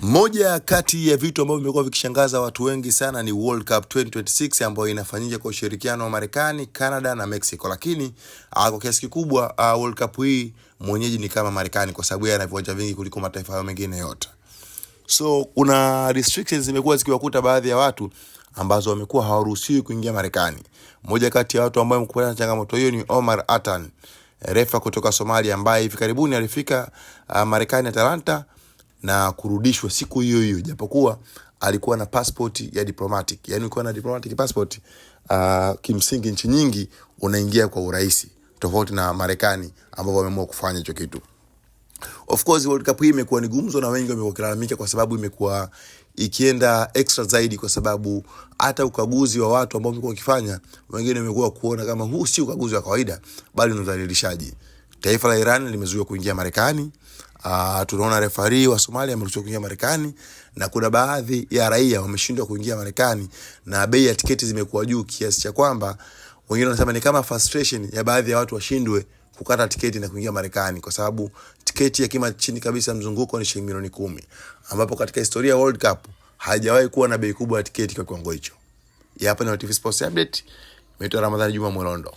Moja kati ya vitu ambavyo vimekuwa vikishangaza watu wengi sana ni World Cup 2026 ambayo inafanyika kwa ushirikiano wa Marekani, Canada na Mexico. Lakini kwa kiasi kikubwa World Cup hii mwenyeji ni kama Marekani kwa sababu yeye ana viwanja vingi kuliko mataifa hayo mengine yote. So kuna restrictions zimekuwa zikiwakuta baadhi ya watu ambazo wamekuwa hawaruhusiwi kuingia Marekani. Moja kati ya watu ambao wamekutana na changamoto hiyo ni Omar Atan, refa kutoka Somalia ambaye hivi karibuni alifika Marekani Atlanta na kurudishwa siku hiyo hiyo, japokuwa alikuwa na passport ya diplomatic. Yani ukiwa na diplomatic passport kimsingi nchi nyingi unaingia kwa urahisi, tofauti na Marekani ambao wameamua kufanya hicho kitu. Of course World Cup hii imekuwa ni gumzo na wengi wamekuwa kilalamika kwa sababu imekuwa ikienda extra zaidi, kwa sababu hata ukaguzi wa watu ambao wamekuwa wakifanya, wengine wamekuwa kuona kama huu si ukaguzi wa kawaida bali ni udhalilishaji. Taifa la Iran limezuiwa kuingia Marekani. Tunaona referee wa Somalia ameruhusiwa kuingia Marekani, na kuna baadhi ya raia wameshindwa kuingia Marekani na bei ya tiketi zimekuwa juu kiasi cha kwamba wengine wanasema ni kama frustration ya baadhi ya watu washindwe kukata tiketi na kuingia Marekani, kwa sababu tiketi ya kima chini kabisa mzunguko ni shilingi milioni 10, ambapo katika historia ya World Cup haijawahi kuwa na bei kubwa ya tiketi kwa kiwango hicho. Hapa ni TV Sports Update. Mimi ni Ramadhani Juma Mwelondo.